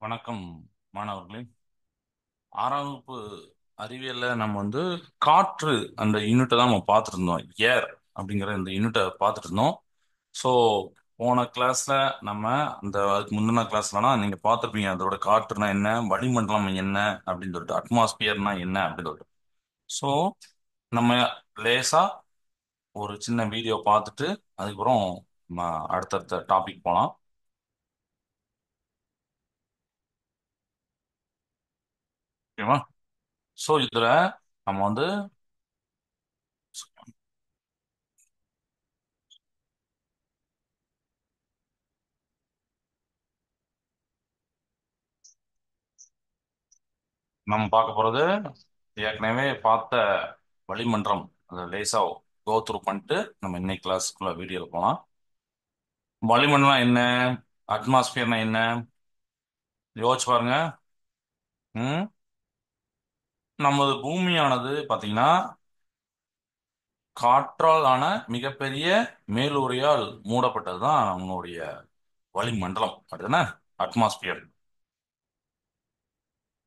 வணக்கம் மாணவர்களே. ஆறாம் வகுப்பு அறிவியல்ல நம்ம காற்று அந்த யூனிட்டை தான் நம்ம பார்த்துட்டு இருந்தோம். ஏர் அப்படிங்கிற இந்த யூனிட்டை பார்த்துட்டு இருந்தோம். ஸோ போன கிளாஸ்ல நம்ம அதுக்கு முந்தின கிளாஸ்லனா நீங்க பார்த்துருப்பீங்க அதோட காற்றுனா என்ன, வளிமண்டலம் என்ன அப்படின்னு சொல்லிட்டு, அட்மாஸ்பியர்னா என்ன அப்படின்னு சொல்லிட்டு. ஸோ நம்ம லேசா ஒரு சின்ன வீடியோ பார்த்துட்டு அதுக்கப்புறம் நம்ம அடுத்தடுத்த டாபிக் போகலாம். ஓகேவா? ஸோ இதுல நம்ம நம்ம பார்க்க போறது ஏற்கனவே பார்த்த வளிமண்டலம். அதை லேசா கோ த்ரூ பண்ணிட்டு நம்ம இன்னைக்கு கிளாஸ்க்குள்ள வீடியோ போலாம். வளிமண்டலம் என்ன, அட்மாஸ்பியர்னா என்ன யோசிச்சு பாருங்க. ம் நமது பூமியானது பாத்தீங்கன்னா காற்றால் ஆன மிகப்பெரிய மேலூரையால் மூடப்பட்டது தான் நம்மளுடைய வளிமண்டலம். அப்படிதானே? அட்மாஸ்பியர்.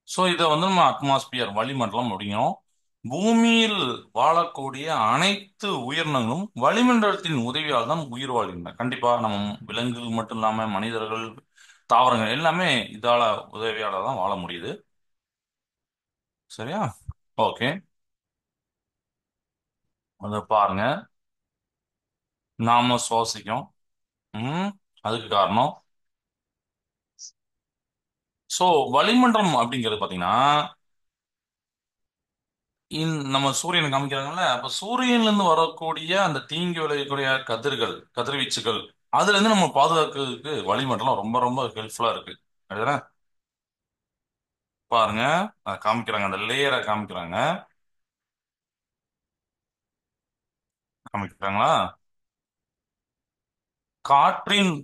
ஸோ இதை நம்ம அட்மாஸ்பியர் வளிமண்டலம் அப்படிங்கிறோம். பூமியில் வாழக்கூடிய அனைத்து உயிரினங்களும் வளிமண்டலத்தின் உதவியால் தான் உயிர் வாழ்கின்றன. கண்டிப்பா நம்ம விலங்குகள் மட்டும் இல்லாம மனிதர்கள், தாவரங்கள் எல்லாமே இதால உதவியால தான் வாழ முடியுது. சரியா? ஓகே. அதை பாருங்க. நாம சுவாசிக்கும். ம் அதுக்கு காரணம். சோ வளிமண்டலம் அப்படிங்கிறது பாத்தீங்கன்னா நம்ம சூரியனை காமிக்கிறாங்கல்ல, அப்ப சூரியன்ல இருந்து வரக்கூடிய அந்த தீங்கு விளைவிக்கக்கூடிய கதிர்வீச்சுகள், அதுல இருந்து நம்ம பாதுகாக்கிறதுக்கு வளிமண்டலம் ரொம்ப ரொம்ப ஹெல்ப்ஃபுல்லா இருக்கு. அதுதானே? பாருங்க, காமிக்கிறாங்க, அந்த லேயரை காமிக்கிறாங்க. காமிக்கிறாங்களா? காற்றின்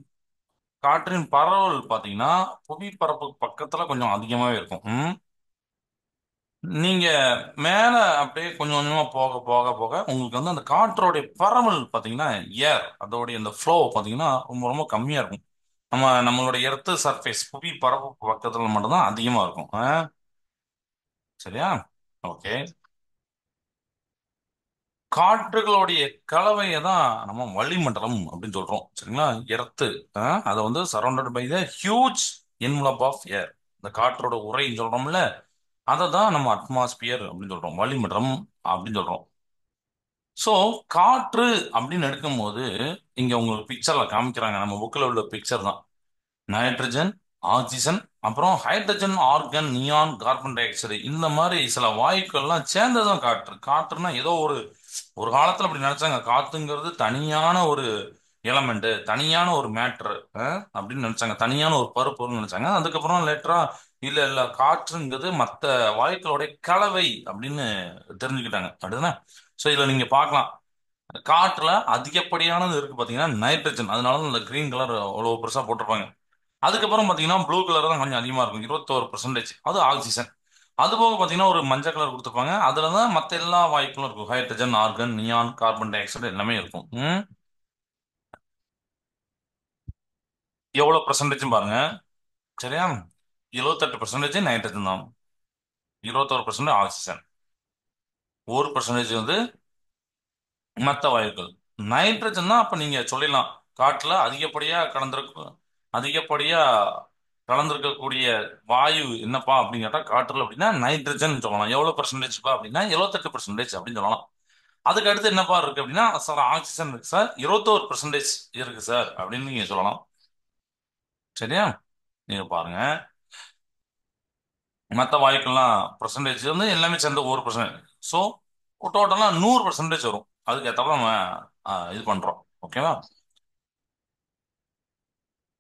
காற்றின் பரவல் பாத்தீங்கன்னா புவி பரப்பு பக்கத்துல கொஞ்சம் அதிகமாவே இருக்கும். நீங்க மேல அப்படியே கொஞ்சம் கொஞ்சமா போக போக போக உங்களுக்கு அந்த காற்றோடைய பரவல் பாத்தீங்கன்னா, ஏர் அதோடைய அந்த ஃப்ளோ பாத்தீங்கன்னா ரொம்ப ரொம்ப கம்மியா இருக்கும். நம்மளுடைய எர்த்து சர்ஃபேஸ் புவி பரப்பு பக்கத்துல மட்டும்தான் அதிகமா இருக்கும். சரியா? ஓகே. காற்றுகளுடைய கலவையை தான் நம்ம வளிமண்டலம் அப்படின்னு சொல்றோம். சரிங்களா? எர்த்து அதை surrounded by the huge envelope of air. இந்த காற்றோட உரைன்னு சொல்றோம்ல, அதை தான் நம்ம அட்மாஸ்பியர் அப்படின்னு சொல்றோம், வளிமண்டலம் அப்படின்னு சொல்றோம். சோ காற்று அப்படின்னு எடுக்கும்போது இங்க உங்களுக்கு பிக்சர்ல காமிக்கிறாங்க, நம்ம புக்ல உள்ள பிக்சர் தான். நைட்ரஜன், ஆக்சிஜன், அப்புறம் hydrogen, organ, neon, carbon di oxide, இந்த மாதிரி சில வாயுக்கள்லாம் சேர்ந்ததுதான் காற்று. காற்றுனா ஏதோ ஒரு ஒரு காலத்துல அப்படி நினைச்சாங்க, காத்துங்கிறது தனியான ஒரு எலமெண்ட், தனியான ஒரு மேட்ரு அப்படின்னு நினைச்சாங்க, தனியான ஒரு பருப்பொருள்னு நினைச்சாங்க. அதுக்கப்புறம் லேட்டரா இல்ல இல்ல, காற்றுங்கிறது மத்த வாயுக்களுடைய கலவை அப்படின்னு தெரிஞ்சுக்கிட்டாங்க. அப்படிதானே? சோ இதுல நீங்க பார்க்கலாம், காற்றுல அதிகப்படியானது இருக்கு பாத்தீங்கன்னா நைட்ரஜன். அதனால இந்த கிரீன் கலர் அவ்வளவு பெருசா போட்டிருப்பாங்க. அதுக்கப்புறம் பாத்தீங்கன்னா ப்ளூ கலர் தான் கொஞ்சம் அதிகமா இருக்கும், 21%. அது ஆக்சிஜன். அது போக பாத்தீங்கன்னா ஒரு மஞ்சள் கலர் கொடுத்துருப்பாங்க, அதுலதான் மத்த எல்லா வாயுக்களும் இருக்கும். Hydrogen, organ, neon, carbon di oxide எல்லாமே இருக்கும். எவ்வளவு பெர்சன்டேஜ் பாருங்க. சரியா? 78% நைட்ரஜன் தான், 21% ஆக்சிஜன், 1% மத்த வாயுக்கள். நைட்ரஜன் தான் அப்ப நீங்க சொல்லிடலாம் காற்றுல அதிகப்படியா கலந்திருக்கக்கூடிய வாயு என்னப்பா அப்படின்னு கேட்டா காற்றுல அப்படின்னா நைட்ரஜன் சொல்லலாம். எவ்வளவு பெர்சன்டேஜ்ப்பா அப்படின்னா 78% அப்படின்னு சொல்லலாம். அதுக்கு அடுத்து என்னப்பா இருக்கு அப்படின்னா, சார் ஆக்சிஜன் இருக்கு சார், 21% இருக்கு சார் அப்படின்னு நீங்க சொல்லலாம். சரியா? நீங்க பாருங்க, மற்ற வாயுக்கள்லாம் பெர்சன்டேஜ் எல்லாமே சேர்ந்து 1%. ஸோ டோட்டலா 100% வரும். அதுக்கு ஏற்றாப்புல நம்ம இது பண்றோம். ஓகேவா?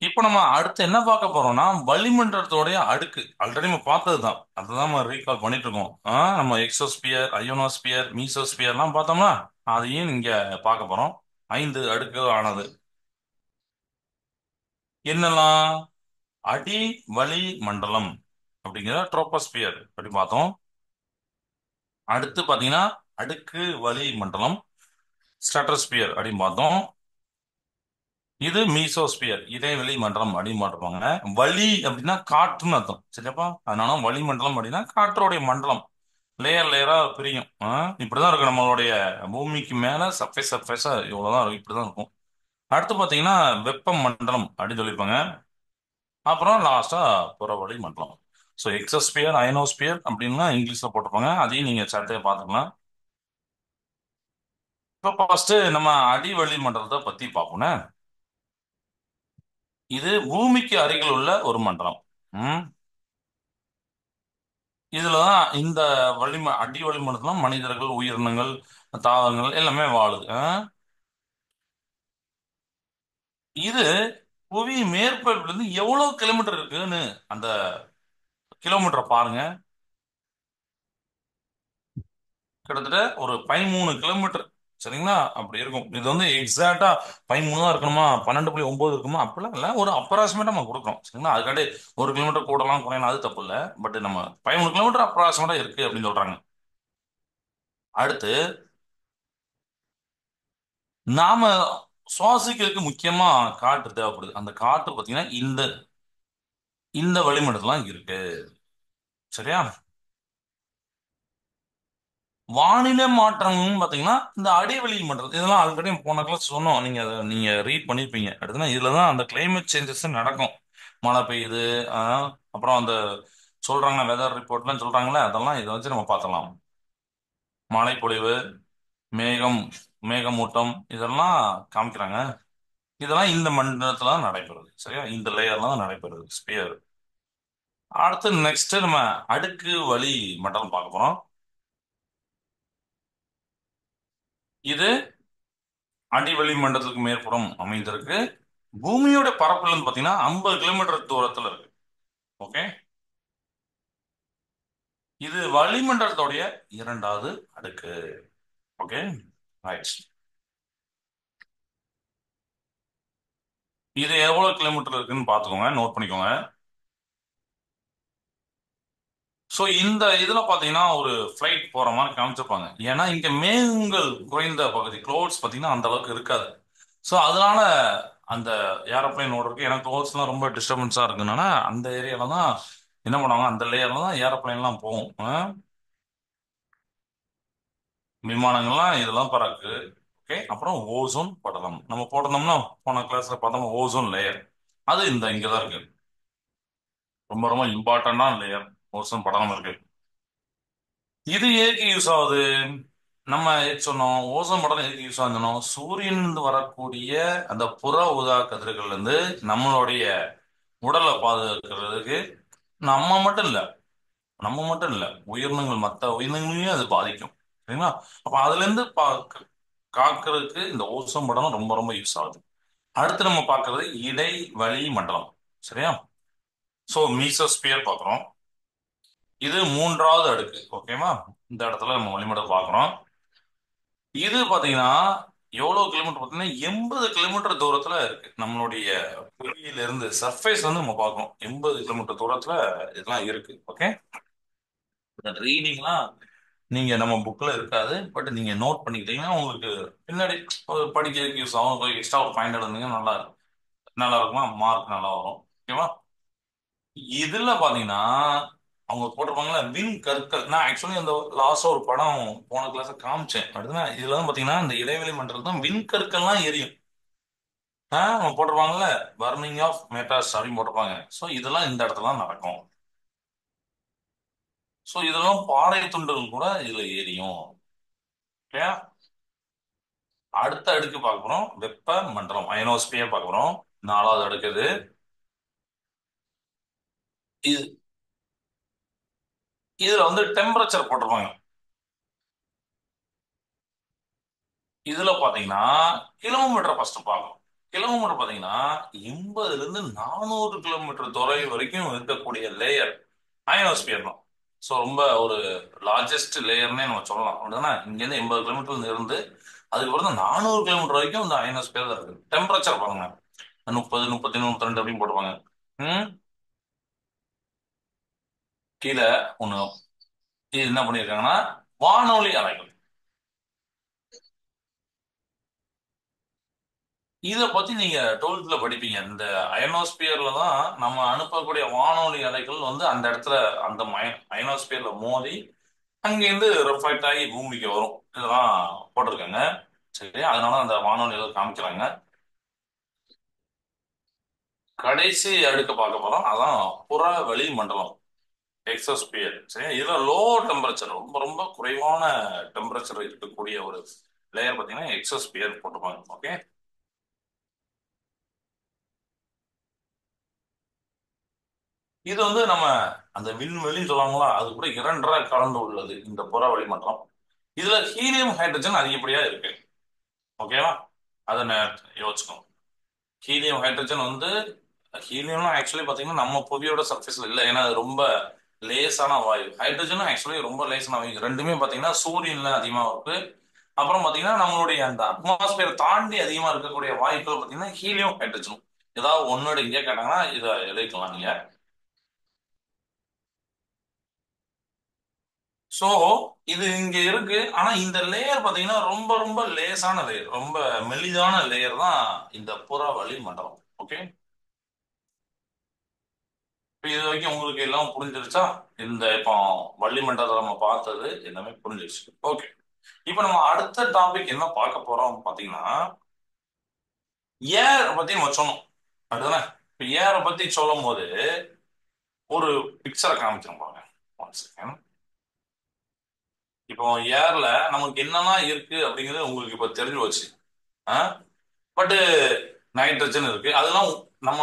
இப்போ நம்ம அடுத்து என்ன பார்க்க போறோம்னா, வளிமண்டலத்தோடைய அடுக்கு. ஆல்ரெடி நம்ம பார்த்தது தான், அதுதான் நம்ம ரீகால் பண்ணிட்டு இருக்கோம். நம்ம எக்ஸோஸ்பியர், அயோனோஸ்பியர், மீசோஸ்பியர்லாம் பார்த்தோம்னா அதையும் நீங்க பார்க்க போறோம். 5 அடுக்கு ஆனது என்னெல்லாம்? அடி வளி மண்டலம் அப்படிங்கிற ட்ரோபோஸ்பியர் அப்படி பார்த்தோம். அடுத்து பாத்தீங்கன்னா அடுக்கு வளி மண்டலம், ஸ்ட்ராட்டோஸ்பியர் அப்படின்னு பார்த்தோம். இது மீசோஸ்பியர் இடைவெளி மண்டலம் அப்படின்னு போட்டிருப்பாங்க. வளி அப்படின்னா காற்றுன்னு அர்த்தம் சரியாப்பா. அதனால வளிமண்டலம் அப்படின்னா காற்றோடைய மண்டலம். லேயர் லேயரா பிரியும். இப்படிதான் இருக்கு நம்மளுடைய பூமிக்கு மேல சர்ஃபேஸா இவ்வளவுதான் இருக்கும், இப்படிதான் இருக்கும். அடுத்து பாத்தீங்கன்னா வெப்ப மண்டலம் அப்படின்னு சொல்லியிருப்பாங்க. அப்புறம் லாஸ்டா புறவளி மண்டலம். ஸோ எக்ஸோஸ்பியர் அயனோஸ்பியர் அப்படின்னா இங்கிலீஷ்ல போட்டிருப்பாங்க, அதையும் நீங்க சட்டையை பார்த்துக்கலாம். இப்போ ஃபர்ஸ்ட் நம்ம அடிவளி மண்டலத்தை பத்தி பார்ப்போம்னா, இது பூமிக்கு அருகில் உள்ள ஒரு மண்டலம். ம். இதுலதான் இந்த அடி வளிமண்டலத்துல மனிதர்கள், உயிரினங்கள், தாவரங்கள் எல்லாமே வாழுது. இது புவி மேற்பரப்புல இருந்து எவ்வளவு கிலோமீட்டர் இருக்குன்னு அந்த கிலோமீட்டரை பாருங்க. கிட்டத்தட்ட ஒரு 13 கிலோமீட்டர். சரிங்களா? அப்படி இருக்கும். இது வந்து எக்ஸாக்டா 13 தான் இருக்கணுமா, 12.9 இருக்குமா அப்படிலாம் இல்ல, ஒரு அப்ராக்சிமேட்டா நம்ம கொடுக்குறோம். சரிங்களா? அதுக்காண்டி 1 கிலோமீட்டர் கூடலாம் குறையலாம் அது தப்பு இல்ல. பட் நம்ம 13 கிலோமீட்டர் அப்ராக்சிமேட்டா இருக்கு அப்படின்னு சொல்றாங்க. அடுத்து நாம சுவாசிக்கிறதுக்கு முக்கியமா காற்று தேவைப்படுது. அந்த காற்று பாத்தீங்கன்னா இந்த இந்த வளிமண்டலம் இருக்கு. சரியா? வானிலை மாற்றம்னு பாத்தீங்கன்னா இந்த அடிவெளி மண்டலம் இதெல்லாம் ஆல்ரெடி போன கிளாஸ் சொன்னோம். நீங்க அதை நீங்க ரீட் பண்ணிருப்பீங்க. அடுத்தனா இதுலதான் அந்த கிளைமேட் சேஞ்சஸ் நடக்கும். மழை பெய்யுது. அப்புறம் அந்த சொல்றாங்க வெதர் ரிப்போர்ட்லாம் சொல்றாங்களே, அதெல்லாம் இதை வச்சு நம்ம பார்த்தலாம். மழைப்பொழிவு, மேகம், மேகமூட்டம் இதெல்லாம் காமிக்கிறாங்க. இதெல்லாம் இந்த மண்டலத்துல தான் நடைபெறுது. சரியா? இந்த லேயர்ல தான் நடைபெறுது ஸ்பியர். அடுத்து நெக்ஸ்ட் நம்ம அடுக்கு வழி மண்டலம் பார்க்க போறோம். இது அடிவளி மண்டலத்துக்கு மேற்புறம் அமைந்திருக்கு. பூமியோட பரப்புல இருந்து பாத்தீங்கன்னா 50 கிலோமீட்டர் தூரத்துல இருக்கு. ஓகே. இது வளிமண்டலத்தோடைய இரண்டாவது அடுக்கு. ஓகே. ரைட். இது எவ்வளவு கிலோமீட்டர் இருக்குன்னு பாத்துக்கோங்க, நோட் பண்ணிக்கோங்க. சோ இந்த இதுல பாத்தீங்கன்னா ஒரு ஃபிளைட் போற மாதிரி காமிச்சிருப்பாங்க. ஏன்னா இங்க மேகங்கள் குறைந்த பகுதி க்ளோட்ஸ் பாத்தீங்கன்னா அந்த அளவுக்கு இருக்காது. சோ அதனால அந்த ஏரோப்ளேன் ஓடுறதுக்கு எனக்கு க்ளோட்ஸ்லாம் ரொம்ப டிஸ்டர்பன்ஸா இருக்குனால அந்த ஏரியால தான் என்ன பண்ணுவாங்க, அந்த லேயர்ல தான் ஏரோப்ளேன்லாம் போகும். விமானங்கள்லாம் இதெல்லாம் பறக்கு. ஓகே. அப்புறம் ஓசோன் படலம் நம்ம போட்டிருந்தோம்னா, போன கிளாஸ்ல பார்த்தோம் ஓசோன் லேயர். அது இந்த இங்கதான் இருக்கு. ரொம்ப ரொம்ப இம்பார்ட்டன்டான லேயர் ஓசோன் படலம் இருக்கு. இது எதுக்கு யூஸ் ஆகுது? நம்ம எதுக்கு சொன்னோம் ஓசோன் படலம் எதுக்கு யூஸ் ஆகுதுன்னு சொன்னோம்? சூரியன் இருந்து வரக்கூடிய அந்த புற ஊதா கதிர்கள்ல இருந்து நம்மளுடைய உடலை பாதுகாக்கிறதுக்கு நம்ம மட்டும் இல்ல நம்ம மட்டும் இல்ல உயிரினங்கள், மற்ற உயிரினங்களையும் அது பாதிக்கும். சரிங்களா? அப்ப அதுல இருந்து காக்கிறதுக்கு இந்த ஓசோன் படலம் ரொம்ப ரொம்ப யூஸ் ஆகுது. அடுத்து நம்ம பார்க்கிறது இடைவழி மண்டலம். சரியா? சோ மீசோஸ்பியர் பார்க்குறோம். இது மூன்றாவது அடுக்கு. ஓகேவா? இந்த இடத்துல நம்ம வளிமண்டலம் பார்க்குறோம். இது பாத்தீங்கன்னா எவ்வளவு கிலோமீட்டர் பார்த்தீங்கன்னா 80 கிலோமீட்டர் தூரத்துல இருக்கு. நம்மளுடைய புவியில இருந்து சர்ஃபேஸ் வந்து நம்ம பார்க்கணும், 80 கிலோமீட்டர் தூரத்துல இதெல்லாம் இருக்கு. ஓகே. இந்த ரீடிங்லாம் நீங்க நம்ம புக்ல இருக்காது, பட் நீங்க நோட் பண்ணிக்கிட்டீங்கன்னா உங்களுக்கு பின்னாடி ஒரு படிக்கிறதுக்கு யூஸ் ஆகும். எக்ஸ்ட்ரா ஒரு பாயிண்ட் எழுதுங்க, நல்லா நல்லா இருக்குமா, மார்க் நல்லா வரும். ஓகேவா? இதுல பாத்தீங்கன்னா அவங்க போட்டிருப்பாங்களா விண் கற்கள். நான் ஆக்சுவலி அந்த லாஸ்டா ஒரு படம் போன கிளாஸ் காமிச்சேன். அடுத்து இதுல தான் பாத்தீங்கன்னா இந்த இடைவெளி மண்டலம் தான் விண் கற்கள்லாம் எரியும். அவங்க போட்டிருப்பாங்கல்ல பர்னிங் ஆஃப் மெட்டாஸ் அப்படின்னு போட்டிருப்பாங்க. ஸோ இதெல்லாம் இந்த இடத்துல தான் நடக்கும். ஸோ இதெல்லாம் பாறை துண்டுகள் கூட இதுல எரியும். ஓகே. அடுத்த அடுக்கு பார்க்க போறோம் வெப்ப மண்டலம் அயனோஸ்பியர் பார்க்க போறோம். நாலாவது அடுக்கு இது. இது- இதுல வந்து டெம்பரேச்சர் போட்டிருப்பாங்க. இதுல பாத்தீங்கன்னா கிலோமீட்டர் ஃபர்ஸ்ட் பார்க்கணும். கிலோமீட்டர் பாத்தீங்கன்னா 80 ல இருந்து 400 கிலோமீட்டர் தொலை வரைக்கும் இருக்கக்கூடிய லேயர் அயனோஸ்பியர் தான். ஸோ ரொம்ப ஒரு லார்ஜஸ்ட் லேயர்னே நம்ம சொல்லலாம். அப்படின்னா இங்க இருந்து 80 கிலோமீட்டர்ல இருந்து அதுக்கப்புறம் 400 கிலோமீட்டர் வரைக்கும் இந்த அயனோஸ்பியர் தான் இருக்கு. டெம்பரேச்சர் பாருங்க, 30, 31, 32 அப்படின்னு போட்டுருவாங்க. ம். கீழே ஒண்ணு இது என்ன பண்ணிருக்காங்கன்னா வானொலி அலைகள். இதை பத்தி நீங்க 12th படிப்பீங்க. இந்த அயனோஸ்பியர்ல தான் நம்ம அனுப்பக்கூடிய வானொலி அலைகள் வந்து அந்த இடத்துல அந்த அயனோஸ்பியர்ல மோதி அங்கேருந்து ரிஃப்ளெக்ட் ஆகி பூமிக்கு வரும். இதெல்லாம் போட்டிருக்காங்க. சரி, அதனால அந்த வானொலிகள் காமிக்கிறாங்க. கடைசி அடுக்க பார்க்க போறோம். அதான் புற வளிமண்டலம், எக்ஸோஸ்பியர். சரி, இதுல லோ டெம்பரேச்சர், ரொம்ப ரொம்ப குறைவான டெம்பரேச்சர் இருக்கக்கூடிய ஒரு லேயர் பார்த்தீங்கன்னா எக்ஸோஸ்பியர் போட்டுப்பாங்க. ஓகே. இது வந்து நம்ம அந்த விண்வெளின்னு சொல்லுவாங்களா, அது கூட இரண்டரை கலந்து உள்ளது இந்த புற வளிமண்டலம். இதுல ஹீலியம் ஹைட்ரஜன் அதிகப்படியா இருக்கு. ஓகேவா? அதை யோசிச்சுக்கோங்க. ஹீலியம் ஹைட்ரஜன் வந்து, ஹீலியம்லாம் ஆக்சுவலி பாத்தீங்கன்னா நம்ம புவியோட சர்ஃபேஸ்ல இல்லை, ஏன்னா அது ரொம்ப லேசான வாயு. ஹைட்ரஜனும் ஆக்சுவலி ரொம்ப லேசான வாயு. ரெண்டுமே பாத்தீங்கன்னா சூரியன்ல அதிகமா இருக்கு. அப்புறம் பாத்தீங்கன்னா நம்மளுடைய அந்த அட்மாஸ்பியர் தாண்டி அதிகமா இருக்கக்கூடிய வாயுக்கள் பாத்தீங்கன்னா ஹீலியம் ஹைட்ரஜனும். ஏதாவது ஒன்னோட இங்கே கேட்டாங்கன்னா இதை எழுதிக்கலாம் நீங்க. சோ இது இங்க இருக்கு. ஆனா இந்த லேயர் பாத்தீங்கன்னா ரொம்ப ரொம்ப லேசான லேயர், ரொம்ப மெலிதான லேயர் தான் இந்த புற வளிமண்டலம். ஓகே. இப்ப இது வரைக்கும் உங்களுக்கு எல்லாம் புரிஞ்சிருச்சா? இந்த இப்போ வளிமண்டலத்தை நம்ம பார்த்தது எல்லாமே புரிஞ்சிருச்சு. ஓகே. இப்போ நம்ம அடுத்த டாபிக் என்ன பார்க்க போறோம் பாத்தீங்கன்னா, ஏர் பத்தி நம்ம சொன்னோம். அதுதானே. இப்போ ஏரை பத்தி சொல்லும் போது ஒரு பிக்சரை காமிக்கிறோம் பாருங்க. One second. இப்போ ஏர்ல நமக்கு என்னெல்லாம் இருக்கு அப்படிங்கிறது உங்களுக்கு இப்போ தெரிஞ்சு வச்சு. பட் நைட்ரஜன் இருக்கு. அதெல்லாம் நம்ம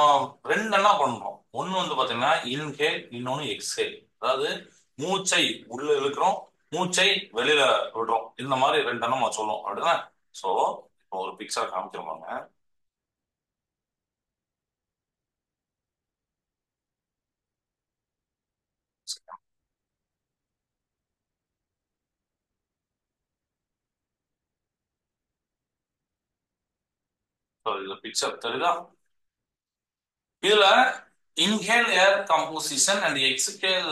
ரெண்டு என்ன பண்றோம். ஒண்ணு வந்து பாத்தீங்கன்னா இன்ஹேல், இன்னொன்னு எக்ஸேல். அதாவது மூச்சை உள்ள இழுக்கிறோம், மூச்சை வெளியில விடுறோம். இந்த மாதிரி ரெண்டு நம்ம சொல்லுவோம் அப்படின்னா. சோ இப்போ ஒரு பிக்சர் காமிக்கிறோம். இதுல பிக்சர் தெரியுதா? இதுல inhale air composition and exhale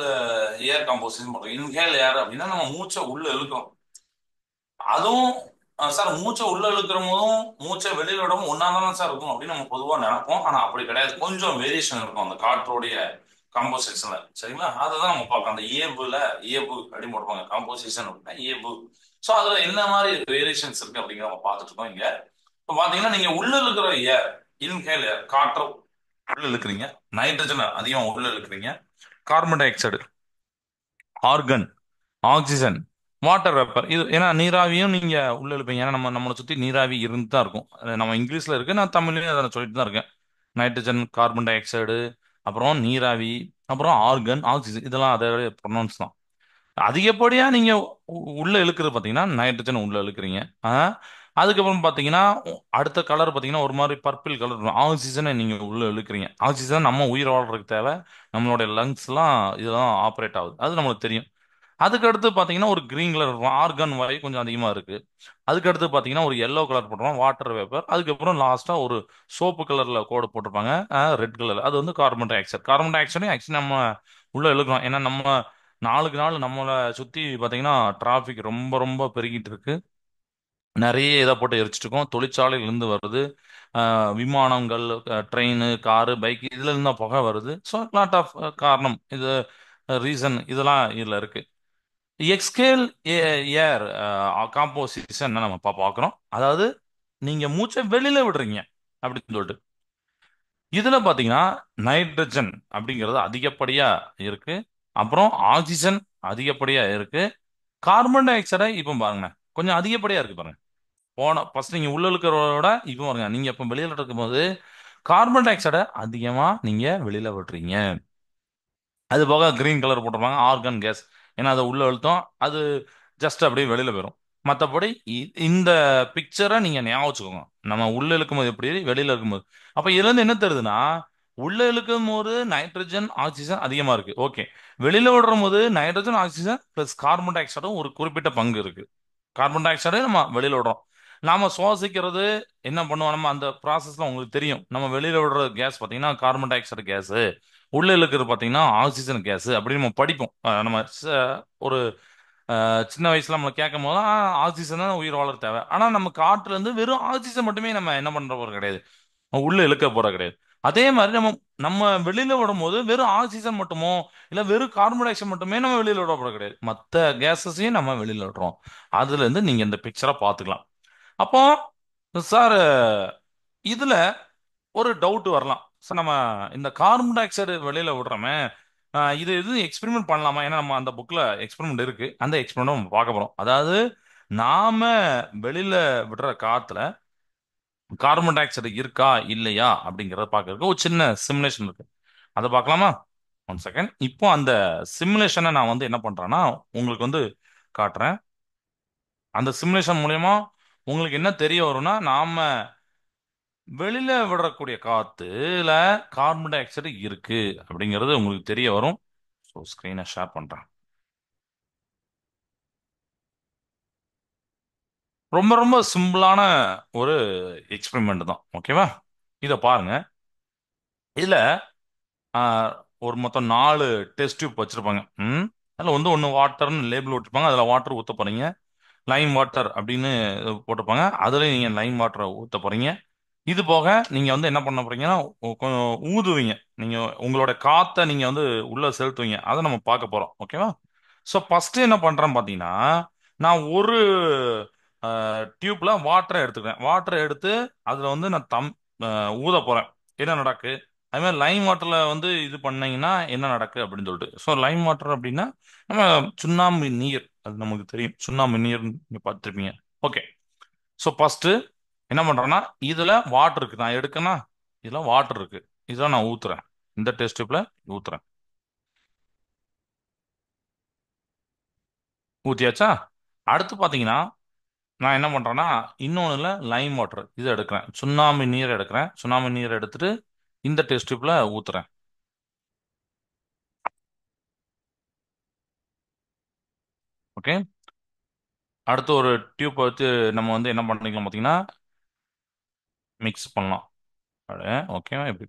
air composition பண்றோம். இன்ஹேல் ஏர் அப்படின்னா நம்ம மூச்சை உள்ள இழுக்கிறோம். அதுவும் சார் மூச்சை உள்ள இழுக்கிற போதும் மூச்சை வெளியில விடவும் ஒன்னா தானே சார் இருக்கும் அப்படின்னு நம்ம பொதுவா நினைப்போம். ஆனா அப்படி கிடையாது. கொஞ்சம் வேரியேஷன் இருக்கும் அந்த காற்றோடைய காம்போசிஷன்ல. சரிங்களா? அதை தான் நம்ம பார்க்கலாம். அந்த இயல்புல இயல்பு அப்படின்னு போடுவாங்க. காம்போசிஷன் அப்படின்னா இயல்பு. ஸோ அதுல என்ன மாதிரி வேரியேஷன்ஸ் இருக்கு அப்படிங்கிற நம்ம பார்த்துட்டு இருக்கோம் இங்க. இப்போ பாத்தீங்கன்னா நீங்க உள்ள இருக்கிற ஏர், இன்ஹேல் ஏர், காற்றை உள்ள இழுக்கிறீங்க. நைட்ரஜன் அதிகமா உள்ள இழுக்கிறீங்க. Carbon dioxide, argon, oxygen, water vapour. இது ஏன்னா நீராவியும் நீங்க உள்ள இழுப்பீங்க. ஏன்னா நம்மளை சுத்தி நீராவி இருந்து தான் இருக்கும். அது நம்ம இங்கிலீஷ்ல இருக்கு, நான் தமிழ்லயும் அதை சொல்லிட்டு தான் இருக்கேன். நைட்ரஜன், கார்பன் டை ஆக்சைடு, அப்புறம் நீராவி, அப்புறம் ஆர்கன், ஆக்சிஜன். இதெல்லாம் அதோட ப்ரொனவுன்ஸ் தான். அதிகப்படியா நீங்க உள்ள இழுக்கிறது பாத்தீங்கன்னா நைட்ரஜன் உள்ள இழுக்கிறீங்க. ஆஹ் அதுக்கப்புறம் பாத்தீங்கன்னா அடுத்த கலர் பாத்தீங்கன்னா ஒரு மாதிரி பர்பிள் கலர். ஆக்சிஜனை நீங்க உள்ள இழுக்கிறீங்க. ஆக்சிஜன் நம்ம உயிர் வாழ்றதுக்கு தேவை. நம்மளுடைய லங்ஸ் எல்லாம் இதெல்லாம் ஆப்ரேட் ஆகுது, அது நம்மளுக்கு தெரியும். அதுக்கு அடுத்து பாத்தீங்கன்னா ஒரு கிரீன் கலர் இருக்கும். ஆர்கன் வாயு கொஞ்சம் அதிகமா இருக்கு. அதுக்கு அடுத்து பாத்தீங்கன்னா ஒரு எல்லோ கலர் போட்டுருவோம், வாட்டர் வேப்பர். அதுக்கப்புறம் லாஸ்டா ஒரு சோப்பு கலர்ல கோடு போட்டிருப்பாங்க, ரெட் கலர். அது வந்து carbon di oxide. Carbon di oxide actually நம்ம உள்ள இழுக்கிறோம். ஏன்னா நம்ம நாளுக்கு நாள் நம்மளை சுத்தி பாத்தீங்கன்னா டிராபிக் ரொம்ப ரொம்ப பெருகிட்டு இருக்கு. நிறைய இதை போட்டு எரிச்சிட்டு இருக்கோம். தொழிற்சாலையில இருந்து வருது, விமானங்கள், ட்ரெயின், காரு, பைக், இதுல இருந்து தான் புகை வருது. ஸோ லாட் ஆஃப் காரணம் இது, ரீசன் இதெல்லாம் இதுல இருக்கு. எக்ஸ்கேல் ஏர் காம்போசிஷன் நம்ம பார்க்குறோம். அதாவது நீங்க மூச்சை வெளியில விடுறீங்க அப்படின்னு சொல்லிட்டு. இதுல பாத்தீங்கன்னா நைட்ரஜன் அப்படிங்கிறது அதிகப்படியா இருக்கு. அப்புறம் ஆக்சிஜன் அதிகப்படியா இருக்கு. கார்பன் டை ஆக்சைடை இப்போ பாருங்க கொஞ்சம் அதிகப்படியா இருக்கு பாருங்க. போன ஃபர்ஸ்ட் நீங்க உள்ள இருக்கிறோட இப்போ பாருங்க, நீங்க இப்போ வெளியில இருக்கும்போது கார்பன் டை ஆக்சைடை அதிகமா நீங்க வெளியில விடுறீங்க. அது போக கிரீன் கலர் போட்டிருப்பாங்க, ஆர்கன் கேஸ். ஏன்னா அதை உள்ள அழுத்தம், அது ஜஸ்ட் அப்படியே வெளியில போயிடும். மற்றபடி இந்த பிக்சரை நீங்க ஞாபகம் வச்சுக்கோங்க. நம்ம உள்ள இழுக்கும்போது எப்படி, வெளியில இருக்கும்போது. அப்ப இதுல இருந்து என்ன தெரியுதுன்னா, உள்ள இழுக்கும் போது நைட்ரஜன் ஆக்சிஜன் அதிகமா இருக்கு, ஓகே. வெளியில விடுற போது நைட்ரஜன் ஆக்சிஜன் பிளஸ் கார்பன் டை ஆக்சைடும் ஒரு குறிப்பிட்ட பங்கு இருக்கு. கார்பன் டை ஆக்சைடை நம்ம வெளியில விடுறோம். நாம சுவாசிக்கிறது என்ன பண்ணுவோம், நம்ம அந்த ப்ராசஸ்ல உங்களுக்கு தெரியும். நம்ம வெளியில விடுற கேஸ் பாத்தீங்கன்னா கார்பன் டை ஆக்சைடு கேஸ், உள்ள இருக்கிறது பாத்தீங்கன்னா ஆக்சிஜன் கேஸ் அப்படின்னு நம்ம படிப்போம். ஒரு சின்ன வயசுல நம்மளை கேட்கும் போது ஆக்சிஜன் தான் உயிர் வாழ தேவை. ஆனா நம்ம காற்றுல இருந்து வெறும் ஆக்சிஜன் மட்டுமே நம்ம என்ன பண்ற போறது கிடையாது, உள்ள இழுக்க போற கிடையாது. அதே மாதிரி நம்ம நம்ம வெளியில விடும்போது வெறும் ஆக்சிஜன் மட்டுமோ இல்ல வெறும் கார்பன் டை ஆக்சைடு மட்டுமே நம்ம வெளியில விட போறது கிடையாது, மற்ற கேஸஸையும் நம்ம வெளியில விடுறோம். அதுல இருந்து நீங்க இந்த பிக்சரை பார்த்துக்கலாம். அப்போ சார், இதுல ஒரு டவுட் வரலாம் சார். நம்ம இந்த கார்பன் டை ஆக்சைடு வெளியில விடுறோமே, இது எது எக்ஸ்பெரிமெண்ட் பண்ணலாமா? ஏன்னா நம்ம அந்த புக்ல எக்ஸ்பெரிமெண்ட் இருக்கு, அந்த எக்ஸ்பெரிமெண்ட் நம்ம பார்க்க போறோம். அதாவது நாம வெளியில விடுற காத்துல கார்பன் டை ஆக்சைடு இருக்கா இல்லையா அப்படிங்கறத பார்க்கறதுக்கு ஒரு சின்ன சிமுலேஷன் இருக்கு. அதை பார்க்கலாமா? One second. இப்போ அந்த சிமுலேஷனை நான் வந்து என்ன பண்றேன்னா உங்களுக்கு வந்து காட்டுறேன். அந்த சிமுலேஷன் மூலியமா உங்களுக்கு என்ன தெரிய வரும்னா, நாம வெளியில விடக்கூடிய காத்துல கார்பன் டை ஆக்சைடு இருக்கு அப்படிங்கிறது உங்களுக்கு தெரிய வரும். ஸோ ஸ்க்ரீனை ஷேர் பண்றேன். ரொம்ப ரொம்ப சிம்பிளான ஒரு எக்ஸ்பெரிமெண்ட் தான், ஓகேவா? இதை பாருங்க. இதுல ஆஹ், ஒரு மொத்தம் 4 டெஸ்ட் டியூப் வச்சிருப்பாங்க. அதில் வந்து ஒன்று வாட்டர்னு லேபிள் விட்டுருப்பாங்க, அதில் வாட்டர் ஊற்ற போறீங்க. லைம் வாட்டர் அப்படின்னு போட்டிருப்பாங்க, அதுல நீங்க லைம் வாட்டரை ஊற்ற போறீங்க. இது போக நீங்க வந்து என்ன பண்ண போறீங்கன்னா கொஞ்சம் ஊதுவீங்க. நீங்க உங்களோட காத்தை நீங்க வந்து உள்ள செலுத்துவீங்க. அதை நம்ம பார்க்க போறோம், ஓகேவா? ஸோ ஃபர்ஸ்ட் என்ன பண்றேன் பாத்தீங்கன்னா, நான் ஒரு டியூப்ல வாட்டரை எடுத்துக்கிறேன். வாட்டரை எடுத்து அதுல வந்து நான் ஊத போறேன். என்ன நடக்கு? அது மாதிரி லைம் வாட்டர்ல வந்து இது பண்ணீங்கன்னா என்ன நடக்கு அப்படின்னு சொல்லிட்டு. ஸோ லைம் வாட்டர் அப்படின்னா நம்ம சுண்ணாம்பு நீர், அது நமக்கு தெரியும், சுண்ணாம்பு நீர் நீங்க பார்த்துருப்பீங்க. ஓகே. ஸோ ஃபர்ஸ்ட் என்ன பண்றேன்னா, இதுல வாட்டர் இருக்கு, நான் எடுக்கனா, இதுல வாட்டர் இருக்கு, இதெல்லாம் நான் ஊத்துறேன். இந்த டெஸ்ட் டியூப்ல ஊத்துறேன். ஊத்தியாச்சா? அடுத்து பாத்தீங்கன்னா நான் என்ன பண்றேன்னா, இன்னொன்னுல லைம் வாட்டர் இதை எடுக்கிறேன், சுண்ணாம்பு நீர் எடுக்கிறேன். சுண்ணாம்பு நீர் எடுத்துட்டு இந்த டெஸ்ட் டியூப்ல ஊத்துறேன். ஓகே. அடுத்து ஒரு டியூப் வச்சு நம்ம வந்து என்ன பண்ணிக்கலாம் பாத்தீங்கன்னா, மிக்ஸ் பண்ணலாம். ஓகேவா? இப்படி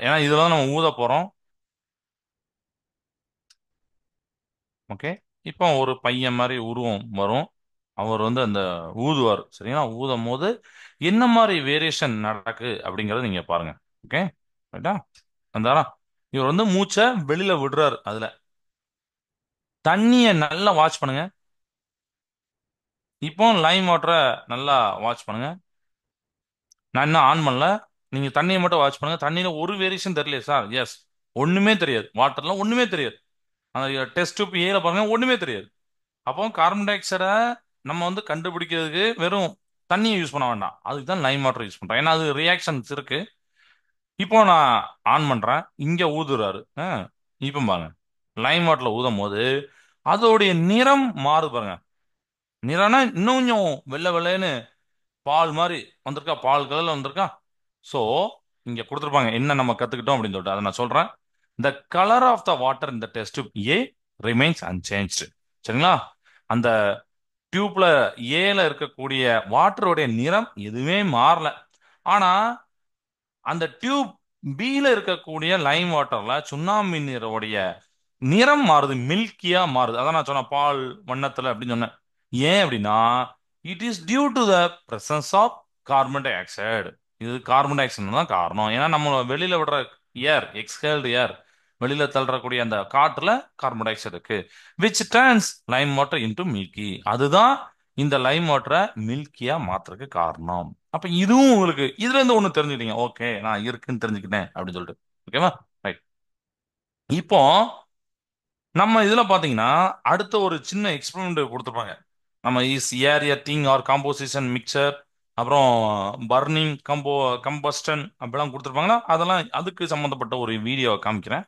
ஏன்னா இதெல்லாம் நம்ம ஊத போறோம். ஓகே. இப்போ ஒரு பையன் மாதிரி உருவம் வரும். அவர் வந்து அந்த ஊதுவார், சரிங்களா? ஊதும் போது என்ன மாதிரி வேரியேஷன் நடக்கு அப்படிங்கறத நீங்க பாருங்க. ஓகே, ரைட்டா? அந்தாரா, இவர் வந்து மூச்சை வெளியில விடுறாரு. அதுல தண்ணிய நல்லா வாட்ச் பண்ணுங்க. இப்போ லைம் வாட்டரை நல்லா வாட்ச் பண்ணுங்க. நான் இன்னும் ஆன் பண்ணல. நீங்க தண்ணியை மட்டும் வாட்ச் பண்ணுங்க. தண்ணியில ஒரு வேரியேஷன் தெரியல சார். எஸ், ஒண்ணுமே தெரியாது. வாட்டர்ல ஒண்ணுமே தெரியாது. அந்த டெஸ்ட் டியூப் ஏல பாருங்க, ஒண்ணுமே தெரியாது. அப்போ கார்பன் டை ஆக்சைடை நம்ம வந்து கண்டுபிடிக்கிறதுக்கு வெறும் தண்ணியை யூஸ் பண்ண வேண்டாம், அதுக்கு தான் லைம் வாட்டர் யூஸ் பண்றேன். ஏன்னா அது ரியாக்ஷன்ஸ் இருக்கு. இப்போ நான் ஆன் பண்றேன், இங்க ஊதுறாரு. இப்போ பாருங்க, லைம் வாட்டர்ல ஊதும் போது அதோடைய நிறம் மாறுது பாருங்க. நிறம்னா இன்னும் கொஞ்சம் வெள்ளை வெள்ளைன்னு பால் மாதிரி வந்திருக்கா, பால் கலர்ல வந்திருக்கா. ஸோ இங்க கொடுத்துருப்பாங்க என்ன நம்ம கத்துக்கிட்டோம் அப்படின்னு சொல்லிட்டு, அதை நான் சொல்றேன். The colour of the water இந்த டெஸ்ட் ஏ ரிமைன்ஸ் அன்சேஞ்ச்டு. சரிங்களா? அந்த டியூப்ல ஏல இருக்கக்கூடிய வாட்டருடைய நிறம் எதுவுமே மாறல. ஆனா அந்த டியூப் பில இருக்கக்கூடிய லைம் வாட்டர்ல சுண்ணாம்பு நீரோடைய நிறம் மாறுது, மில்கியா மாறுது. அதான் நான் சொன்னேன் பால் வண்ணத்துல அப்படின்னு சொன்னேன். ஏன் அப்படின்னா, it is due to the presence of carbon dioxide. இது கார்பன் டை ஆக்சைடு தான் காரணம். ஏன்னா நம்ம வெளியில விடுற ஏர், எக்ஸ்ஹேல்டு ஏர், வெளியில தள்ளக்கூடிய அந்த காற்றுல கார்பன் டை ஆக்சைடு இருக்கு, which turns Lime water into milky. அதுதான் இந்த லைம் வாட்டரை மில்கியா மாத்துறதுக்கு காரணம். அப்ப இதுவும் உங்களுக்கு இதுல இருந்து ஒண்ணு தெரிஞ்சுக்கிட்டீங்க. ஓகே, நான் இருக்குன்னு தெரிஞ்சுக்கிட்டேன் அப்படின்னு சொல்லிட்டு. ஓகேவா? ரைட். இப்போ நம்ம இதுல பாத்தீங்கன்னா அடுத்த ஒரு சின்ன எக்ஸ்பெரிமெண்ட் கொடுத்துருப்பாங்க. நம்ம இஸ் ஏரியாட்டிங் ஆர் காம்போசிஷன் மிக்சர், அப்புறம் பர்னிங் கம்பஸ்டன் அப்படிலாம் கொடுத்துருப்பாங்களா, அதெல்லாம் அதுக்கு சம்மந்தப்பட்ட ஒரு வீடியோ காமிக்கிறேன்.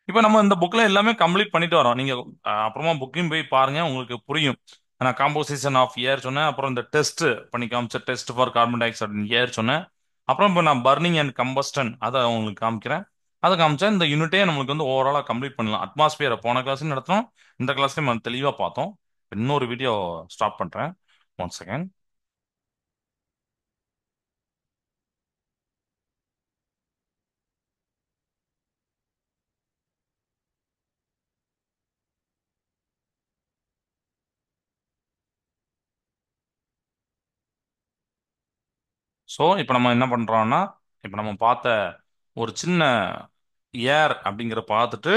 இப்போ நம்ம இந்த புக்ல எல்லாமே கம்ப்ளீட் பண்ணிட்டு வரோம். நீங்க அப்புறமா புக்கையும் போய் பாருங்க, உங்களுக்கு புரியும். நான் காம்போசிஷன் ஆஃப் ஏர் சொன்னேன், அப்புறம் இந்த டெஸ்ட் பண்ணி காமிச்ச test for carbon dioxide air சொன்னேன். அப்புறம் இப்போ நான் பர்னிங் அண்ட் கம்பஸ்டன் அதை உங்களுக்கு காமிக்கிறேன். அதை காமிச்சா இந்த யூனிட்டே நம்மளுக்கு வந்து ஓவராலா கம்ப்ளீட் பண்ணலாம். அட்மாஸ்பியரை போன கிளாஸ் நடத்தினோம், இந்த கிளாஸ்லயும் நம்ம தெளிவா பார்த்தோம். இன்னொரு வீடியோ ஸ்டாப் பண்றேன். One second. ஸோ இப்போ நம்ம என்ன பண்றோம்னா, இப்போ நம்ம பார்த்த ஒரு சின்ன ஏர் அப்படிங்கிற பார்த்துட்டு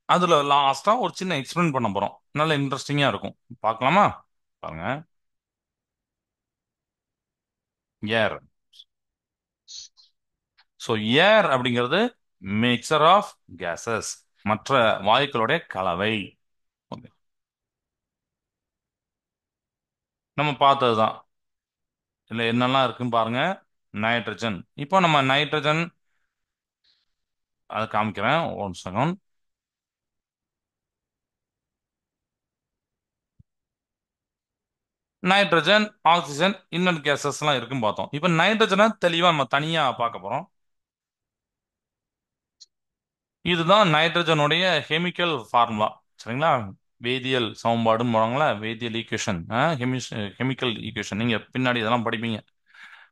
அதுல லாஸ்டா ஒரு சின்ன எக்ஸ்பிளைன் பண்ண போறோம். நல்ல இன்ட்ரெஸ்டிங்கா இருக்கும். பார்க்கலாமா? பாருங்க. ஏர். ஸோ ஏர் அப்படிங்கிறது மிக்சர் ஆஃப் கேசஸ், மற்ற வாயுக்களுடைய கலவை. Okay. நம்ம பார்த்ததுதான். இதுல என்னெல்லாம் இருக்குன்னு பாருங்க. நைட்ரஜன். இப்போ நம்ம நைட்ரஜன் அதை காமிக்கிறேன். One second. நைட்ரஜன், ஆக்சிஜன், இன்னொரு கேசஸ் எல்லாம் இருக்குன்னு பார்த்தோம். இப்போ நைட்ரஜனை தெளிவா நம்ம தனியா பார்க்க போறோம். இதுதான் நைட்ரஜனுடைய கெமிக்கல் ஃபார்முலா. சரிங்களா? வேதியியல் சமன்பாடுன்னு போறாங்களா, வேதியியல் ஈக்குவேஷன், கெமிக்கல் ஈக்குவேஷன். நீங்க பின்னாடி இதெல்லாம் படிப்பீங்க.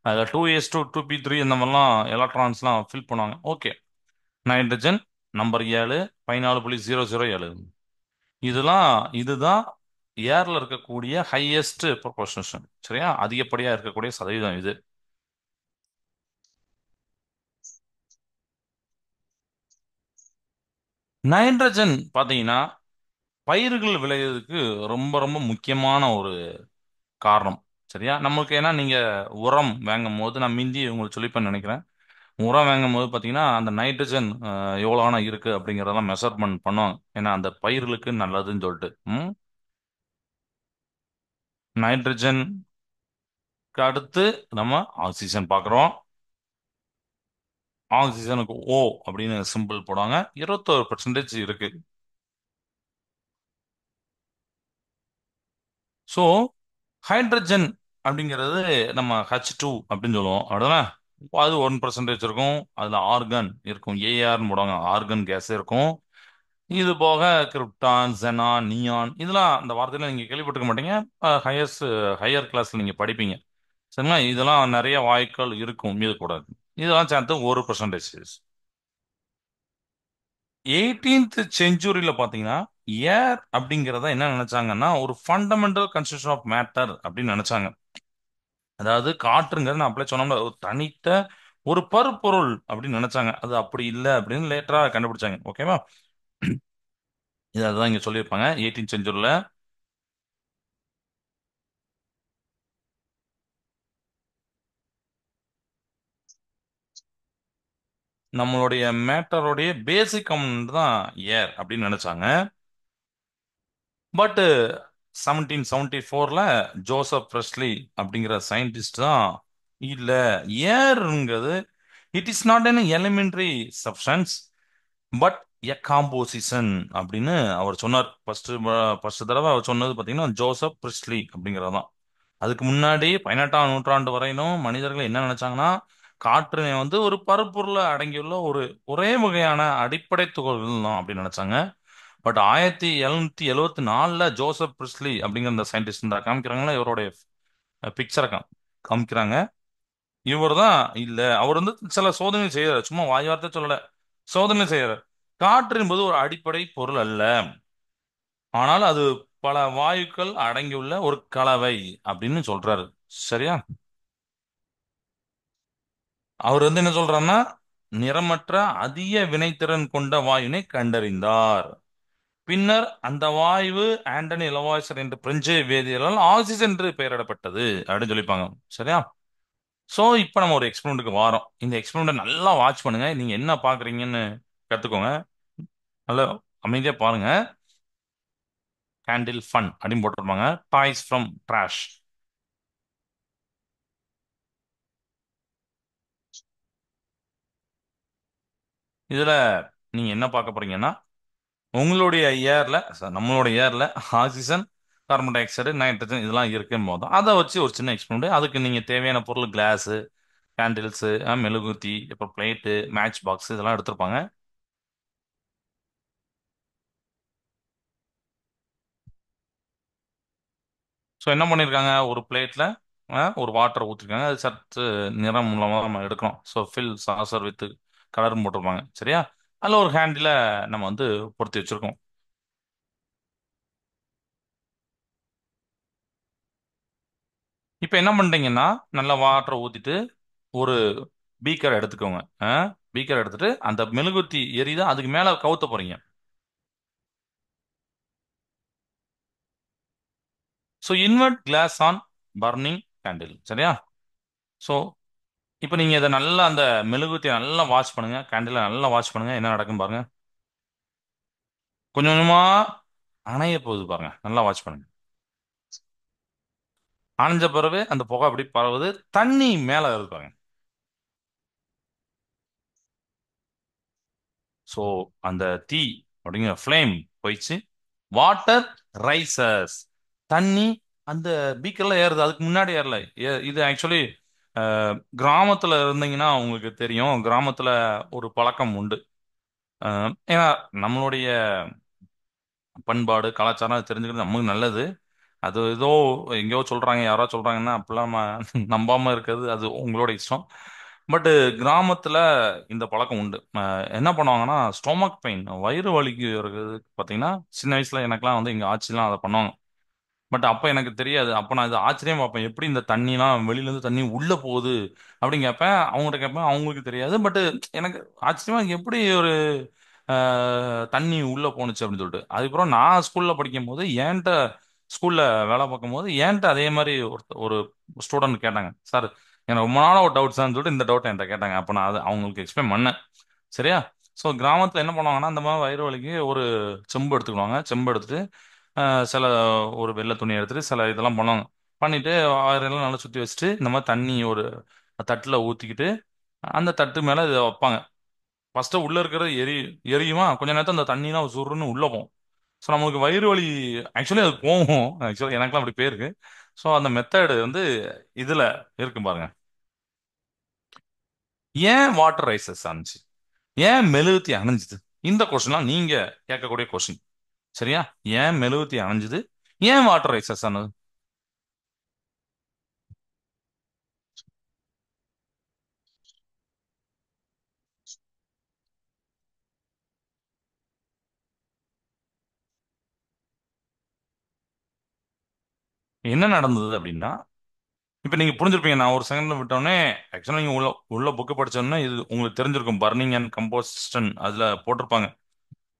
அதில் 2s2 2p3 இந்த மாதிரிலாம் எலக்ட்ரான்ஸ்லாம் ஃபில் பண்ணுவாங்க. ஓகே. Nitrogen number 7, 14.007. இதெல்லாம் இதுதான் ஏர்ல இருக்கக்கூடிய ஹையஸ்ட் ப்ரொபோர்ஷன். சரியா? அதிகப்படியா இருக்கக்கூடிய சதவீதம் இது. நைட்ரஜன் பாத்தீங்கன்னா பயிர்கள் விளையிறதுக்கு ரொம்ப ரொம்ப முக்கியமான ஒரு காரணம். சரியா? நமக்கு ஏன்னா நீங்க உரம் வாங்கும் போது நான் மிந்தி உங்களுக்கு சொல்லிப்பேன்னு நினைக்கிறேன். உரம் வாங்கும் போது பாத்தீங்கன்னா அந்த நைட்ரஜன் எவ்வளோ இருக்கு அப்படிங்கறதெல்லாம் மெஷர்மெண்ட் பண்ணுவாங்க. ஏன்னா அந்த பயிர்களுக்கு நல்லதுன்னு சொல்லிட்டு. நைட்ரஜனுக்கு அடுத்து நம்ம ஆக்சிஜன் பார்க்குறோம். ஆக்சிஜனுக்கு ஓ அப்படின்னு சிம்பிள் போடுவாங்க. 21% இருக்கு. ஸோ ஹைட்ரஜன் அப்படிங்கிறது நம்ம H2 அப்படின்னு சொல்லுவோம். அவ்வளோதானே? அது 1% இருக்கும். அதில் ஆர்கன் இருக்கும். ஏஆர்னு போடுவாங்க. ஆர்கன் கேஸ் இருக்கும். இது போக கிரிப்டான், xenon, நியான், இதெல்லாம் அந்த வார்த்தையில நீங்க கேள்விப்பட்டிருக்க மாட்டீங்க. ஹையர் கிளாஸ்ல நீங்க படிப்பீங்க. சரிங்களா? இதெல்லாம் நிறைய வாயுக்கள் இருக்கும். மீது கூடாது. இதெல்லாம் சேர்த்து 1%. 18th செஞ்சுரியில பாத்தீங்கன்னா ஏர் அப்படிங்கிறத என்ன நினைச்சாங்கன்னா ஒரு ஃபண்டமெண்டல் கன்ஸ்டியூஷன் ஆஃப் மேட்டர் அப்படின்னு நினைச்சாங்க. அதாவது காற்றுங்கிறது நான் அப்படியே சொன்னோம்ல ஒரு தனித்த ஒரு பருப்பொருள் அப்படின்னு நினைச்சாங்க. அது அப்படி இல்லை அப்படின்னு லேட்டரா கண்டுபிடிச்சாங்க. ஓகேவா? இது அதுதான் இங்க சொல்லியிருப்பாங்க 18th செஞ்சுரியில. நம்மளுடைய மேட்டருடைய பேசிக் கம்பனன்ட் தான் ஏர் அப்படின்னு நினைச்சாங்க. பட் 1774ல ஜோசப் பிரஸ்லி அப்படிங்கிற சயின்டிஸ்ட் தான் இல்ல, ஏர்ங்கிறது it is not an elementary substance but a composition அப்படின்னு அவர் சொன்னார். ஃபர்ஸ்ட் தடவை அவர் சொன்னது பார்த்தீங்கன்னா ஜோசப் பிரிஸ்லி அப்படிங்கிறதான். அதுக்கு முன்னாடி 18ஆம் நூற்றாண்டு வரையிலும் மனிதர்கள் என்ன நினைச்சாங்கன்னா காற்றினை வந்து ஒரு பருப்பொருளை அடங்கியுள்ள ஒரு ஒரே வகையான அடிப்படை துகள்கள் தான் அப்படின்னு நினைச்சாங்க. பட் 1774ல ஜோசப் பிரிஸ்லி அப்படிங்கிற இந்த சயின்டிஸ்ட் தான் காமிக்கிறாங்களா இவருடைய பிக்சரை காமிக்கிறாங்க. இவர் தான் இல்ல, அவர் வந்து சில சோதனை செய்யறாரு. சும்மா வாய் வார்த்தை சொல்லல, சோதனை செய்யறாரு. காற்று என்பது ஒரு அடிப்படை பொருள் அல்ல, ஆனால் அது பல வாயுக்கள் அடங்கியுள்ள ஒரு கலவை அப்படின்னு சொல்றாரு. சரியா? அவர் வந்து என்ன சொல்றாருன்னா நிறமற்ற அதிக வினைத்திறன் கொண்ட வாயுனை கண்டறிந்தார். பின்னர் அந்த வாயு ஆண்டனி லவாய்சர் என்ற பிரெஞ்சு வேதியியலால் ஆக்சிஜன் என்று பெயரிடப்பட்டது அப்படின்னு சொல்லிப்பாங்க. சரியா? சோ இப்போ நம்ம ஒரு எக்ஸ்பெரிமெண்ட்டுக்கு வாரோம். இந்த எக்ஸ்பெரிமெண்ட் நல்லா வாட்ச் பண்ணுங்க. நீங்க என்ன பாக்குறீங்கன்னு கத்துக்கோங்க. நல்லா அமைதியா பாருங்க. கேண்டில் ஃபன் அப்படின்னு போட்டிருப்பாங்க. Toys from trash. இதுல நீங்க என்ன பார்க்க போறீங்கன்னா உங்களுடைய ஏர்ல, நம்மளுடைய ஏர்ல oxygen, carbon dioxide, nitrogen இதெல்லாம் இருக்குன்னு போதும் அதை வச்சு ஒரு சின்ன எக்ஸ்பெரிமெண்ட். அதுக்கு நீங்க தேவையான பொருள் கிளாஸ், கேண்டில்ஸ், மெழுகுத்தி, அப்புறம் பிளேட்டு, மேட்ச் பாக்ஸ் இதெல்லாம் எடுத்திருப்பாங்க. ஸோ என்ன பண்ணியிருக்காங்க, ஒரு பிளேட்ல ஒரு வாட்டர் ஊற்றிருக்காங்க. அது சற்று நிறம் மூலமாக நம்ம எடுக்கணும். ஸோ ஃபில் சாசர் வித் கலரும் போட்டிருப்பாங்க. சரியா? அதில் ஒரு ஹேண்டில் நம்ம வந்து பொருத்தி வச்சிருக்கோம். இப்போ என்ன பண்ணிட்டீங்கன்னா நல்லா வாட்டரை ஊற்றிட்டு ஒரு பீக்கர் எடுத்துக்கோங்க. பீக்கர் எடுத்துட்டு அந்த மெழுகுவர்த்தி எரியுதா அதுக்கு மேல கவுத்த போறீங்க. So invert glass on burning candle, சரியா? ஸோ இப்போ நீங்க இதை நல்லா அந்த மெழுகுவர்த்தியை நல்லா வாஷ் பண்ணுங்க, கேண்டிலை நல்லா வாஷ் பண்ணுங்க, என்ன நடக்கும் பாருங்க. கொஞ்சம் கொஞ்சமா அணைய போகுது பாருங்க, நல்லா வாட்ச் பண்ணுங்க. அணைஞ்ச பிறகு அந்த புகை அப்படி பரவுது, தண்ணி மேல இருப்பாங்க. ஸோ அந்த தீ அப்படிங்கிற ஃப்ளேம் போயிடுச்சு. வாட்டர் ரைசஸ், தண்ணி அந்த பீக்கர்ல ஏறுது, அதுக்கு முன்னாடி ஏறல. இது ஆக்சுவலி கிராமத்துல இருந்தீங்கன்னா உங்களுக்கு தெரியும், கிராமத்துல ஒரு பழக்கம் உண்டு. ஏன்னா நம்மளுடைய பண்பாடு கலாச்சாரம் அது தெரிஞ்சுக்கிறது நமக்கு நல்லது. அது ஏதோ எங்கேயோ சொல்றாங்க, யாரோ சொல்றாங்கன்னா அப்பெல்லாம் நம்பாம இருக்கிறது அது உங்களோட இஷ்டம். பட் கிராமத்துல இந்த பழக்கம் உண்டு. என்ன பண்ணுவாங்கன்னா ஸ்டொமக் பெயின், வயிறு வலிக்கு இருக்கிறது பார்த்தீங்கன்னா, சின்ன வயசுல எனக்கெல்லாம் வந்து எங்க ஆச்சிலாம் அதை பண்ணுவாங்க. பட் அப்ப எனக்கு தெரியாது. அப்ப நான் இது ஆச்சரியம் பார்ப்பேன், எப்படி இந்த தண்ணிலாம் வெளியில இருந்து தண்ணி உள்ள போகுது அப்படின்னு கேட்பேன். அவங்ககிட்ட கேட்பேன், அவங்களுக்கு தெரியாது. பட் எனக்கு ஆச்சரியமா எப்படி ஒரு தண்ணி உள்ள போணுச்சு அப்படின்னு சொல்லிட்டு, அதுக்கப்புறம் நான் ஸ்கூல்ல படிக்கும் போது ஏன்ட்ட ஸ்கூல்ல வேலை பார்க்கும் போது ஏன்ட்ட அதே மாதிரி ஒரு ஸ்டூடெண்ட் கேட்டாங்க, சார் எனக்கு ரொம்ப நாளா ஒரு டவுட் சார்னு சொல்லிட்டு இந்த டவுட் என்கிட்ட கேட்டாங்க. அப்ப நான் அது அவங்களுக்கு எக்ஸ்பிளைன் பண்ணேன், சரியா? ஸோ கிராமத்துல என்ன பண்ணுவாங்கன்னா இந்த மாதிரி வயிறு வலிக்கு ஒரு செம்பு எடுத்துக்குவாங்க. செம்பு எடுத்துட்டு சில ஒரு வெள்ளை துணி எடுத்துட்டு சில இதெல்லாம் பண்ணுவாங்க. பண்ணிட்டு வயிறெல்லாம் நல்லா சுத்தி வச்சுட்டு இந்த மாதிரி தண்ணி ஒரு தட்டுல ஊத்திக்கிட்டு அந்த தட்டு மேல இதை வைப்பாங்க. ஃபர்ஸ்ட் உள்ள இருக்கிறது எரியுமா, கொஞ்ச நேரத்துல அந்த தண்ணிலாம் சுருன்னு உள்ள போகும். ஸோ நம்மளுக்கு வயிறு வலி ஆக்சுவலி அது போகும். ஆக்சுவலி எனக்குலாம் அப்படி போயிருக்கு. ஸோ அந்த மெத்தடு வந்து இதுல இருக்கு பாருங்க. ஏன் வாட்டர் ரைசஸ் ஆனிச்சு, ஏன் மெழுகுத்தி அணைஞ்சுது, இந்த கொஸ்டின்லாம் நீங்க கேட்கக்கூடிய கொஸ்டின், சரியா? ஏன் மெழுகுத்தி அணைஞ்சுது, ஏன் வாட்டர் ரைசஸ் ஆனது? என்ன நடந்தது அப்படின்னா, இப்போ நீங்க புரிஞ்சிருப்பீங்க, நான் ஒரு செகண்ட்ல விட்டோன்னே. ஆக்சுவலாக நீங்க உள்ள புக்கு படிச்சோன்னா இது உங்களுக்கு தெரிஞ்சிருக்கும். பர்னிங் அண்ட் கம்போஸ்டன் அதுல போட்டிருப்பாங்க.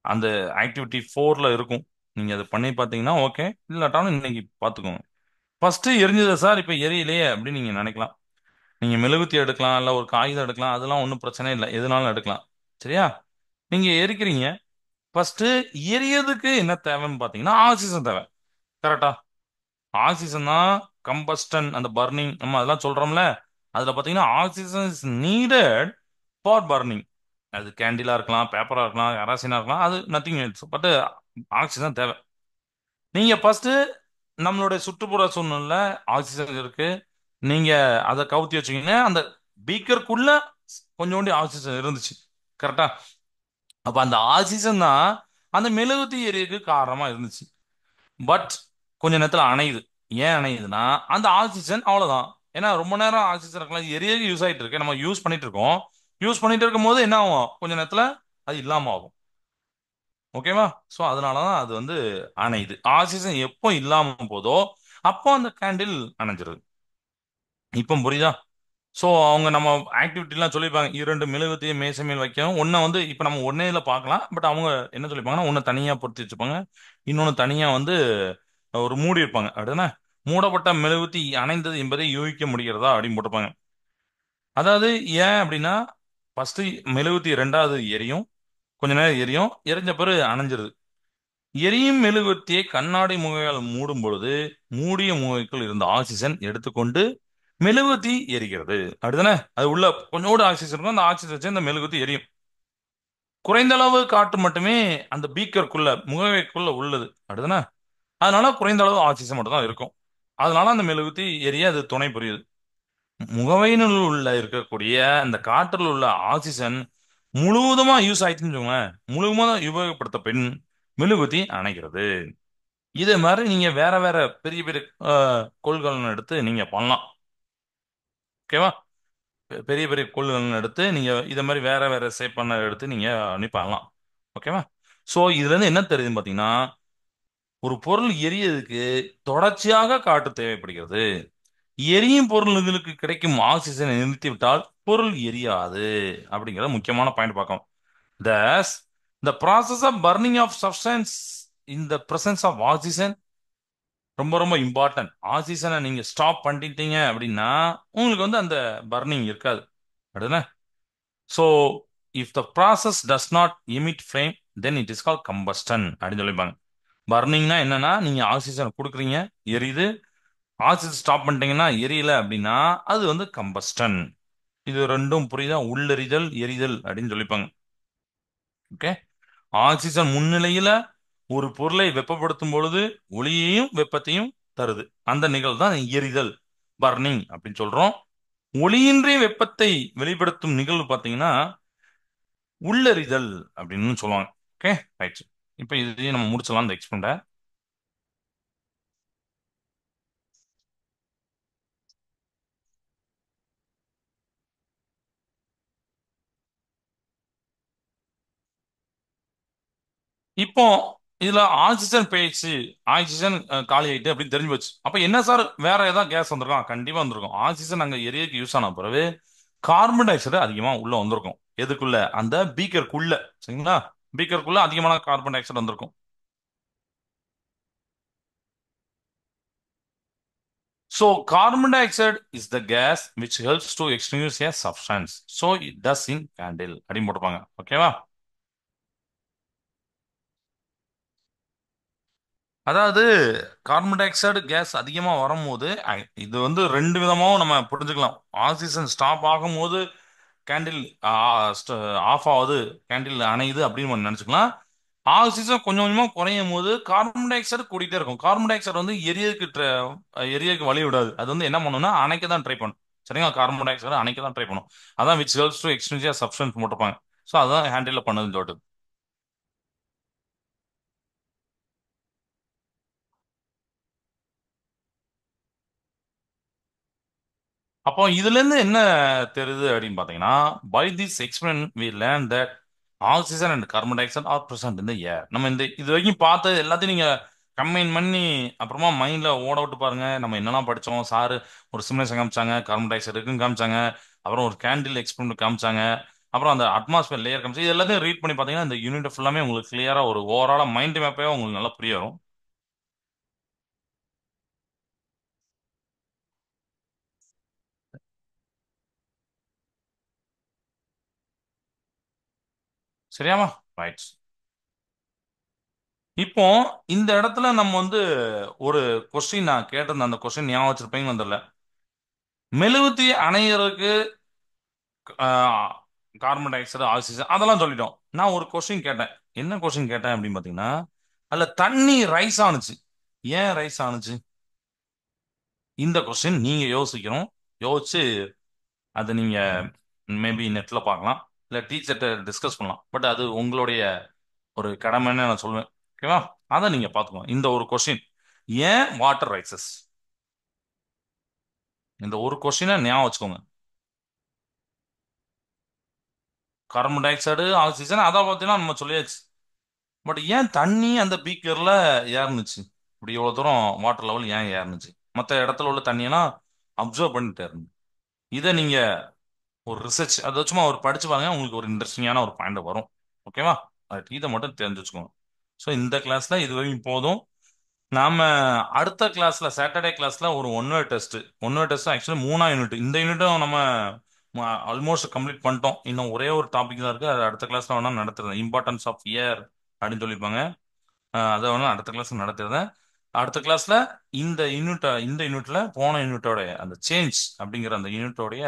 அந்த ஆக்டிவிட்டி 4ல இருக்கும். நீங்க அதை பண்ணி பார்த்தீங்கன்னா ஓகே, இல்லாட்டாலும் இன்னைக்கு பார்த்துக்கோங்க. ஃபர்ஸ்ட் எரிஞ்சது சார், இப்போ எரியலையே அப்படின்னு நீங்க நினைக்கலாம். நீங்க மெழுகுத்தி எடுக்கலாம், இல்ல ஒரு காகிதம் எடுக்கலாம், அதெல்லாம் ஒன்றும் பிரச்சனை இல்லை, எதுனாலும் எடுக்கலாம், சரியா? நீங்க எரிக்கிறீங்க. ஃபர்ஸ்ட் எரியதுக்கு என்ன தேவைன்னு பார்த்தீங்கன்னா ஆக்சிஜன் தேவை, கரெக்டா? ஆக்சிஜன் தான் கம்பஸ்டன், அந்த பர்னிங் நம்ம அதெல்லாம் சொல்றோம்ல. அதுல பாத்தீங்கன்னா oxygen is needed for burning. அது கேண்டிலா இருக்கலாம், பேப்பரா இருக்கலாம், கராசினா இருக்கலாம், அது நத்திங் எல்ஸ். பட் ஆக்சிஜன் தேவை. நீங்க ஃபர்ஸ்ட் நம்மளுடைய சுற்றுப்புற சூழ்நிலை ஆக்சிஜன் இருக்கு, நீங்க அதை கவுத்தி வச்சீங்கன்னா அந்த பீக்கருக்குள்ள கொஞ்சோண்டி ஆக்சிஜன் இருந்துச்சு, கரெக்டா? அப்ப அந்த ஆக்சிஜன் தான் அந்த மெழுகுத்தி எரியக்கு காரணமா இருந்துச்சு. பட் கொஞ்ச நேரத்துல அணையுது. ஏன் அணையுதுன்னா அந்த ஆக்சிஜன் அவ்வளவுதான். ஏன்னா ரொம்ப நேரம் ஆக்சிஜன் இருக்கலாம், எரிய யூஸ் ஆயிட்டு இருக்கு, நம்ம யூஸ் பண்ணிட்டு இருக்கோம். யூஸ் பண்ணிட்டு இருக்கும் போது என்ன ஆகும், கொஞ்ச நேரத்துல அது இல்லாம ஆகும். ஓகேவா? சோ அதனாலதான் அது வந்து அணையுது. ஆக்சிஜன் எப்போ இல்லாம போதோ அப்போ அந்த கேண்டில் அணைஞ்சிருது. இப்போ புரியுதா? சோ அவங்க நம்ம ஆக்டிவிட்டிலாம் சொல்லியிருப்பாங்க, இரண்டு மெழுகுவர்த்தியை மேசை மேல் வைக்கவும். ஒன்றை வந்து இப்போ நம்ம ஒன்னேல பார்க்கலாம், பட் அவங்க என்ன சொல்லியிருப்பாங்கன்னா ஒன்னு தனியா பொருத்தி வச்சுப்பாங்க, இன்னொன்னு தனியா வந்து ஒரு மூடி இருப்பாங்க. அப்படின்னா மூடப்பட்ட மெழுகுவர்த்தி அணைந்தது என்பதை யூகிக்க முடிகிறதா அப்படின்னு போட்டிருப்பாங்க. அதாவது ஏன் அப்படின்னா ஃபர்ஸ்ட் மெழுகுவர்த்தி ரெண்டாவது எரியும், கொஞ்ச நேரம் எரியும், எரிஞ்ச பிறகு அணைஞ்சிருது. எரியும் மெழுகுவர்த்தியை கண்ணாடி முகையால் மூடும் பொழுது மூடிய முகைக்குள் இருந்த ஆக்சிஜன் எடுத்துக்கொண்டு மெழுகுவர்த்தி எரிகிறது, அப்படிதானே? அது உள்ள கொஞ்சோடு ஆக்சிஜன் இருக்கும், அந்த ஆக்சிஜன் வச்சு அந்த மெழுகுவர்த்தி எரியும். குறைந்த அளவு காற்று மட்டுமே அந்த பீக்கருக்குள்ள முகவைக்குள்ள உள்ளது, அப்படிதானே? அதனால குறைந்த அளவு ஆக்சிஜன் மட்டும் தான் இருக்கும். அதனால அந்த மெழுகுவர்த்தி எரிய அது துணை புரியுது. முகவையினுள் உள்ள இருக்கக்கூடிய அந்த காற்றில் உள்ள ஆக்சிஜன் முழுவதுமா யூஸ் ஆயிடுச்சுன்னு வச்சுக்கோங்களேன், முழுவதுமா உபயோகப்படுத்த பின் மெழுகுவர்த்தி அணைகிறது. இதே மாதிரி நீங்க வேற வேற பெரிய பெரிய கொள்கலன் எடுத்து நீங்க பண்ணலாம். ஓகேவா? பெரிய பெரிய கொள்கலன் எடுத்து நீங்க இதை மாதிரி வேற வேற சேப் பண்ண எடுத்து நீங்க பண்ணலாம். ஓகேவா? சோ இதுல இருந்து என்ன தெரியுதுன்னு பாத்தீங்கன்னா, ஒரு பொருள் எரியதுக்கு தொடர்ச்சியாக காற்று தேவைப்படுகிறது. எரியும் பொருள்களுக்கு கிடைக்கும் ஆக்சிஜனை நிறுத்திவிட்டால் பொருள் எரியாது. அப்படிங்கிற முக்கியமான பாயிண்ட் பார்க்கணும். Thus, the process of burning of substance in the presence of oxygen ரொம்ப ரொம்ப இம்பார்ட்டன்ட். ஆக்சிஜனை நீங்க ஸ்டாப் பண்ணிட்டீங்க அப்படின்னா உங்களுக்கு வந்து அந்த பர்னிங் இருக்காது. அப்படிதானே? So if the process does not emit flame then it is call combustion அப்படின்னு சொல்லிப்பாங்க. பர்னிங்னா என்னன்னா நீங்க ஆக்சிஜன் கொடுக்குறீங்க, எரியுது. ஆக்சிஜன் ஸ்டாப் பண்ணிட்டீங்கன்னா எரியல அப்படின்னா அது வந்து கம்பஸ்டன். இது ரெண்டும் புரியுதா? உள்ளெரிதல், எரிதல் அப்படின்னு சொல்லிப்பாங்க. ஓகே. ஆக்சிஜன் முன்னிலையில ஒரு பொருளை வெப்பப்படுத்தும் பொழுது ஒளியையும் வெப்பத்தையும் தருது. அந்த நிகழ்வு தான் எரிதல், பர்னிங் அப்படின்னு சொல்றோம். ஒளியின்றி வெப்பத்தை வெளிப்படுத்தும் நிகழ்வு பார்த்தீங்கன்னா உள்ளெரிதல் அப்படின்னு சொல்லுவாங்க. Okay, right. இப்போ இதையும் நம்ம முடிச்சலாம் இந்த எக்ஸ்பெரிமெண்ட்டை. இப்போ இதுல ஆக்சிஜன் போயிடுச்சு, ஆக்சிஜன் காலி ஆயிட்டு அப்படின்னு தெரிஞ்சு போச்சு. அப்ப என்ன சார் வேற ஏதாவது கேஸ் வந்திருக்கும்? கண்டிப்பா வந்திருக்கும். ஆக்சிஜன் அங்க எரியக்கு யூஸ் ஆன பிறகு கார்பன் டை ஆக்சைடு அதிகமா உள்ள வந்திருக்கும். எதுக்குள்ள? அந்த பீக்கருக்குள்ள. சரிங்களா? பீக்கருக்குள்ள அதிகமான கார்பன் டை ஆக்சைடு வந்திருக்கும். So carbon dioxide is the gas which helps to extinguish a substance. So it does in candle அப்படின்னு போட்டுப்பாங்க. ஓகேவா? அதாவது கார்பன் டை ஆக்சைடு கேஸ் அதிகமா வரும்போது இது வந்து ரெண்டு விதமாவும் நம்ம புரிஞ்சுக்கலாம். ஆக்சிஜன் ஸ்டாப் ஆகும்போது கேண்டில் ஆஃப் ஆகுது, கேண்டில் அணையுது அப்படின்னு நம்ம நினைச்சுக்கலாம். ஆக்சிஜன் கொஞ்சம் கொஞ்சமா குறையும் போது கார்பன் டை ஆக்சைடு கூட்டிகிட்டே இருக்கும். கார்பன் டை ஆக்சைடு வந்து எரியதுக்கு வழி விடாது. அது வந்து என்ன பண்ணும்னா அணைக்க தான் ட்ரை பண்ணும். சரிங்களா? கார்பன் டை ஆக்சைடு அணைக்க தான் ட்ரை பண்ணும். அதான் which helps to extensive substance போட்டிருப்பாங்க. ஸோ அதான் ஹேண்டில் பண்ணதுன்னு சொல்லிட்டு. அப்போ இதுல இருந்து என்ன தெரியுது அப்படின்னு பாத்தீங்கன்னா, by this experiment we learn that oxygen and carbon dioxide are present இந்த ஏர். நம்ம இந்த இது வரைக்கும் பார்த்த எல்லாத்தையும் நீங்க கம்பைன் பண்ணி அப்புறமா மைண்ட்ல ஓட விட்டு பாருங்க. நம்ம என்னெல்லாம் படிச்சோம்? சார் ஒரு சிமுலேஷன் காமிச்சாங்க, கார்பன் டை ஆக்சைடு இருக்குன்னு காமிச்சாங்க, அப்புறம் ஒரு கேண்டில் எக்ஸ்பெரிமெண்ட் காமிச்சாங்க, அப்புறம் அந்த அட்மாஸ்பியர் லேயர் காமிச்சு. இது எல்லாத்தையும் ரீட் பண்ணி பாத்தீங்கன்னா இந்த யூனிட் ஃபுல்லாமே உங்களுக்கு கிளியரா ஒரு ஓவராலா மைண்ட் மேப்பே உங்களுக்கு நல்லா புரிய வரும். சரியாமா? ரைட். இப்போ இந்த இடத்துல நம்ம வந்து ஒரு கொஸ்டின் நான் கேட்டிருந்தேன். அந்த கொஸ்டின் ஞாபகம் வச்சிருப்பீங்கன்னு தெரியல. மெழுகுத்தி அணையறதுக்கு கார்பன் டை ஆக்சைடு, ஆக்சிஜன் அதெல்லாம் சொல்லிட்டோம். நான் ஒரு கொஸ்டின் கேட்டேன். என்ன கொஸ்டின் கேட்டேன் அப்படின்னு பாத்தீங்கன்னா, அதுல தண்ணி ரைஸ் ஆனுச்சு. ஏன் ரைஸ் ஆனுச்சு? இந்த கொஸ்டின் நீங்க யோசிக்கணும். யோசிச்சு அதை நீங்க மேபி நெட்ல பார்க்கலாம், இல்ல டீச்சர்கிட்ட டிஸ்கஸ் பண்ணலாம். பட் அது உங்களுடைய ஒரு கடமைன்னு நான் சொல்லுவேன். ஓகேவா? அதை நீங்க பாத்துக்கோங்க. இந்த ஒரு கொஸ்டின், ஏன் வாட்டர் ரைசஸ், இந்த ஒரு கொஸ்டினை ஞாபகம் வச்சுக்கோங்க. கார்பன் டை ஆக்சைடு, ஆக்சிஜன் அதை பார்த்தீங்கன்னா நம்ம சொல்லியாச்சு. பட் ஏன் தண்ணி அந்த பீக்கர்ல ஏறுனுச்சு? இப்படி இவ்வளவு தூரம் வாட்டர் லெவல் ஏன் ஏறுனுச்சு? மற்ற இடத்துல உள்ள தண்ணியெல்லாம் அப்சர்வ் பண்ணிட்டு இருந்து இதை நீங்க ஒரு ரிசர்ச் அதை சும்மா ஒரு படிச்சு பாருங்க. உங்களுக்கு ஒரு இன்ட்ரெஸ்டிங்கான ஒரு பாயிண்ட் வரும். ஓகேவா? இதை மட்டும் தெரிஞ்சு வச்சுக்கோங்க. ஸோ இந்த கிளாஸ்ல இது வரைக்கும் போதும். நாம அடுத்த கிளாஸ்ல சாட்டர்டே கிளாஸ்ல ஒரு one word test. One word test actually 3ஆம் யூனிட். இந்த யூனிட்டும் நம்ம ஆல்மோஸ்ட் கம்ப்ளீட் பண்ணிட்டோம். இன்னும் ஒரே ஒரு டாபிக் தான் இருக்கு. அது அடுத்த கிளாஸ்ல வேணா நடத்துறேன். இம்பார்ட்டன்ஸ் ஆஃப் இயர் அப்படின்னு சொல்லியிருப்பாங்க. அதை வேணா அடுத்த கிளாஸ்ல நடத்துறேன். அடுத்த கிளாஸ்ல இந்த யூனிட்ல போன யூனிட்டோட அந்த சேஞ்ச் அப்படிங்கிற அந்த யூனிட்டோடைய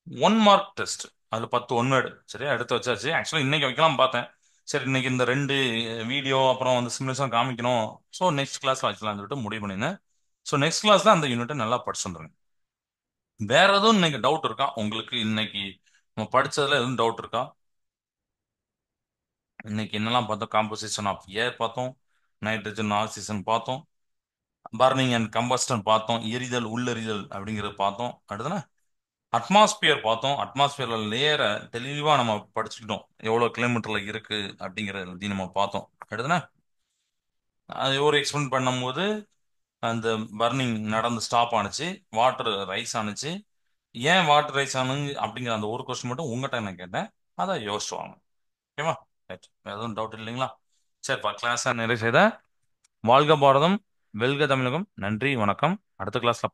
ஒன் மார்க் டெஸ்ட். அதுல 10 ஒன் வேர்டு சரியா எடுத்து வச்சாச்சு. ஆக்சுவலி இன்னைக்கு வைக்கலாம் பார்த்தேன். சரி, இன்னைக்கு இந்த ரெண்டு வீடியோ அப்புறம் வந்து சிமுலேஷன் காமிக்கணும். ஸோ நெக்ஸ்ட் கிளாஸ்ல வைக்கலாம்னு சொல்லிட்டு முடிவு பண்ணியிருந்தேன். ஸோ நெக்ஸ்ட் கிளாஸ்ல அந்த யூனிட்டை நல்லா படிச்சு வந்துருங்க. வேற எதுவும் இன்னைக்கு டவுட் இருக்கா உங்களுக்கு? இன்னைக்கு நம்ம படிச்சதுல எதுவும் டவுட் இருக்கா? இன்னைக்கு என்னெல்லாம் பார்த்தோம்? காம்போசிஷன் ஆஃப் ஏர் பார்த்தோம், நைட்ரஜன் ஆக்சிஜன் பார்த்தோம், பர்னிங் அண்ட் கம்பஸ்டன் பார்த்தோம், எரிதல் உள்ளெரிதல் அப்படிங்கறது பார்த்தோம். அடுத்தது அட்மாஸ்பியர் பார்த்தோம். அட்மாஸ்பியர்ல லேயரை தெளிவா நம்ம படிச்சுக்கிட்டோம். எவ்வளவு கிலோமீட்டர்ல இருக்கு அப்படிங்கறத நம்ம பார்த்தோம். அடுத்தது அது ஒரு எக்ஸ்பிளைன் பண்ணும்போது அந்த பர்னிங் நடந்து ஸ்டாப் ஆனுச்சு, வாட்டர் ரைஸ் ஆனுச்சு. ஏன் வாட்டர் ரைஸ் ஆனு அப்படிங்கிற அந்த ஒரு கொஸ்டின் மட்டும் உங்ககிட்ட நான் கேட்டேன். அதை யோசிச்சு வாங்க. ஓகேவா? ரைட். எதுவும் டவுட் இல்லைங்களா? சரிப்பா, கிளாஸ் நிறைய செய்த. வாழ்க பாரதம், வெல்க தமிழகம். நன்றி, வணக்கம். அடுத்த கிளாஸ்ல